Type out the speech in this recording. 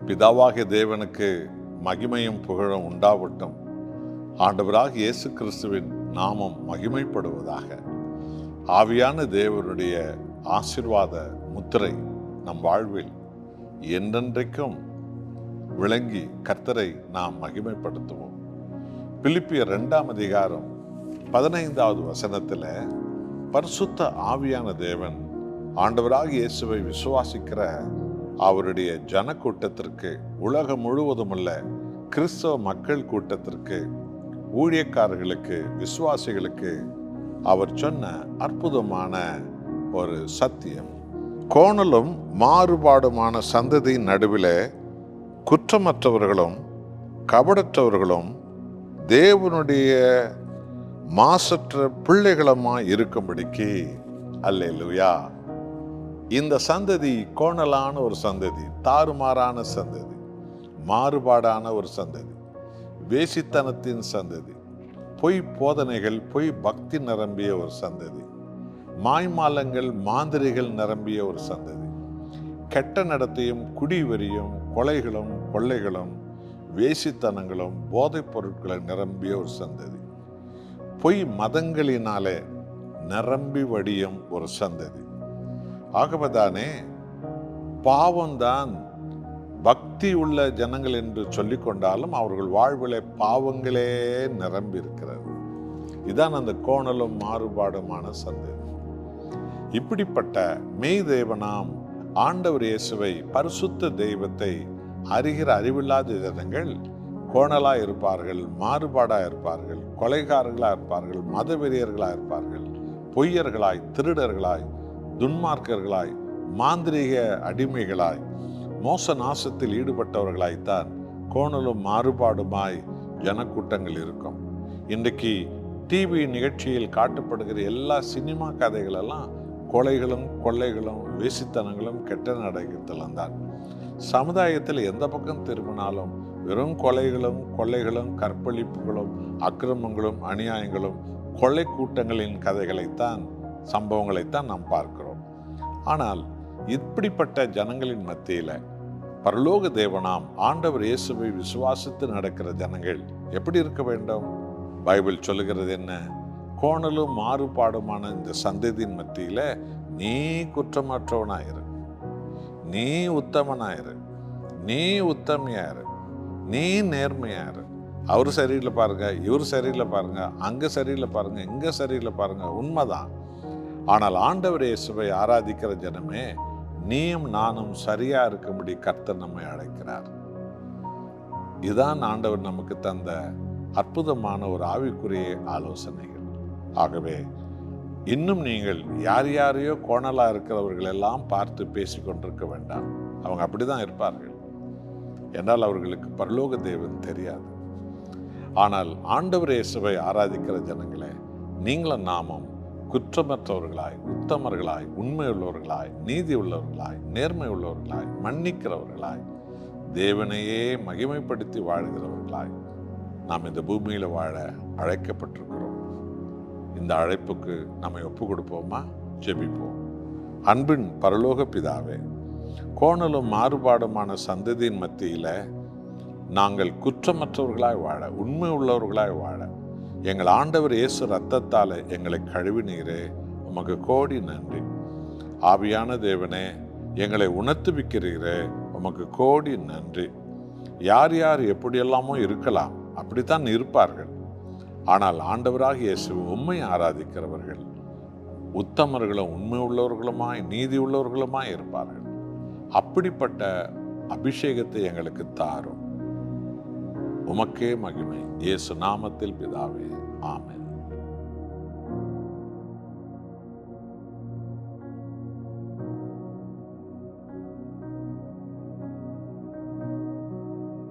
பிதாவாகிய தேவனுக்கு மகிமையும் புகழும் உண்டாவட்டும். ஆண்டவராகிய இயேசு கிறிஸ்துவின் நாமம் மகிமைப்படுவதாக. ஆவியான தேவனுடைய ஆசீர்வாத முத்திரை நம் வாழ்வில் என்றென்றைக்கும் விளங்கி கர்த்தரை நாம் மகிமைப்படுத்துவோம். பிலிப்பியர் 2:15 பரிசுத்த ஆவியான தேவன் ஆண்டவராகிய இயேசுவை விசுவாசிக்கிற அவருடைய ஜனக்கூட்டத்திற்கு, உலகம் முழுவதுமுள்ள கிறிஸ்தவ மக்கள் கூட்டத்திற்கு, ஊழியக்காரர்களுக்கு, விசுவாசிகளுக்கு அவர் சொன்ன அற்புதமான ஒரு சத்தியம். கோணலும் மாறுபாடுமான சந்ததியின் நடுவில் குற்றமற்றவர்களும் கபடற்றவர்களும் தேவனுடைய மாசற்ற பிள்ளைகளுமாய் இருக்கும்படிக்கு. அல்லேலூயா. இந்த சந்ததி கோணலான ஒரு சந்ததி, தாறுமாறான சந்ததி, மாறுபாடான ஒரு சந்ததி, வேசித்தனத்தின் சந்ததி, பொய் போதனைகள், பொய் பக்தி நிரம்பிய ஒரு சந்ததி, மாய்மாலங்கள், மாந்திரிகள் நிரம்பிய ஒரு சந்ததி, கெட்ட நடத்தையும் குடிவெறியும் கொலைகளும் கொள்ளைகளும் வேசித்தனங்களும் போதைப் பொருட்களை நிரம்பிய ஒரு சந்ததி, பொய் மதங்களினாலே நிரம்பி வடியும் ஒரு சந்ததி. ஆகவேதானே பாவம்தான் பக்தி உள்ள ஜனங்கள் என்று சொல்லிக் கொண்டாலும் அவர்கள் வாழ்விலே பாவங்களே நிரம்பி இருக்கிறது. இதுதான் அந்த கோணலும் மாறுபாடுமான சந்ததி. இப்படிப்பட்ட மெய் தேவனாம் ஆண்டவர் இயேசுவை, பரிசுத்த தெய்வத்தை அறிகிற அறிவில்லாத ஜனங்கள் கோணலா இருப்பார்கள், மாறுபாடா இருப்பார்கள், கொலைகாரர்களா இருப்பார்கள், மதவெறியர்களா இருப்பார்கள், பொய்யர்களாய், திருடர்களாய், துன்மார்க்கர்களாய், மாந்திரீக அடிமைகளாய், மோச நாசத்தில் ஈடுபட்டவர்களாய்த்தான் கோணலும் மாறுபாடுமாய் ஜனக்கூட்டங்கள் இருக்கும். இன்றைக்கு டிவி நிகழ்ச்சியில் காட்டப்படுகிற எல்லா சினிமா கதைகளெல்லாம் கொலைகளும் கொள்ளைகளும் வேசித்தனங்களும் கெட்ட நடக்கத்திலும் தான். சமுதாயத்தில் எந்த பக்கம் திரும்பினாலும் வெறும் கொலைகளும் கொள்ளைகளும் கற்பழிப்புகளும் அக்கிரமங்களும் அநியாயங்களும் கொள்ளை கூட்டங்களின் கதைகளைத்தான், சம்பவங்களைத்தான் நாம் பார்க்கிறோம். ஆனால் இப்படிப்பட்ட ஜனங்களின் மத்தியில் பரலோக தேவனாம் ஆண்டவர் இயேசுவை விசுவாசித்து நடக்கிற ஜனங்கள் எப்படி இருக்க வேண்டும்? பைபிள் சொல்லுகிறது என்ன? கோணலும் மாறுபாடுமான இந்த சந்ததியின் மத்தியில் நீ குற்றமற்றவனாயிரு, நீ உத்தமனாயிரு, நீ உத்தமையாயிரு, நீ நேர்மையாயிரு. அவர் சரியில்லை பாருங்க, இவர் சரியில்லை பாருங்க, அங்கே சரியில்லை பாருங்க, இங்கே சரியில்லை பாருங்க, உண்மைதான். ஆனால் ஆண்டவர் இயேசுவை ஆராதிக்கிற ஜனமே, நீயும் நானும் சரியா இருக்கும்படி கர்த்தர் நம்மை அழைக்கிறார். இதுதான் ஆண்டவர் நமக்கு தந்த அற்புதமான ஒரு ஆவிக்குரிய ஆலோசனைகள். ஆகவே இன்னும் நீங்கள் யார் யாரையோ கோணலா இருக்கிறவர்கள் எல்லாம் பார்த்து பேசிக்கொண்டிருக்க வேண்டாம். அவங்க அப்படிதான் இருப்பார்கள் என்றால் அவர்களுக்கு பரலோக தேவன் தெரியாது. ஆனால் ஆண்டவர் இயேசுவை ஆராதிக்கிற ஜனங்களே, நீங்களும் நாமும் குற்றமற்றவர்களாய், உத்தமர்களாய், உண்மை உள்ளவர்களாய், நீதி உள்ளவர்களாய், நேர்மை உள்ளவர்களாய், மன்னிக்கிறவர்களாய், தேவனையே மகிமைப்படுத்தி வாழ்கிறவர்களாய் நாம் இந்த பூமியில் வாழ அழைக்கப்பட்டிருக்கிறோம். இந்த அழைப்புக்கு நம்மை ஒப்பு கொடுப்போமா? ஜெபிப்போம். அன்பின் பரலோக பிதாவே, கோணலும் மாறுபாடுமான சந்ததியின் மத்தியில் நாங்கள் குற்றமற்றவர்களாய் வாழ, உண்மை உள்ளவர்களாய் வாழ எங்கள் ஆண்டவர் இயேசு இரத்தத்தால் எங்களை கழுவினீரே, உமக்கு கோடி நன்றி. ஆவியான தேவனே, எங்களை உணர்த்துவிக்கிறீரே, உமக்கு கோடி நன்றி. யார் யார் எப்படியெல்லாமோ இருக்கலாம், அப்படித்தான் இருப்பார்கள். ஆனால் ஆண்டவராகிய இயேசு உம்மை ஆராதிக்கிறவர்கள் உத்தமர்களும் உண்மை உள்ளவர்களுமாய், நீதி உள்ளவர்களுமாய் இருப்பார்கள். அப்படிப்பட்ட அபிஷேகத்தை எங்களுக்கு தாரும். உமக்கே மகிமை. இயேசு நாமத்தில் பிதாவே, ஆமென்.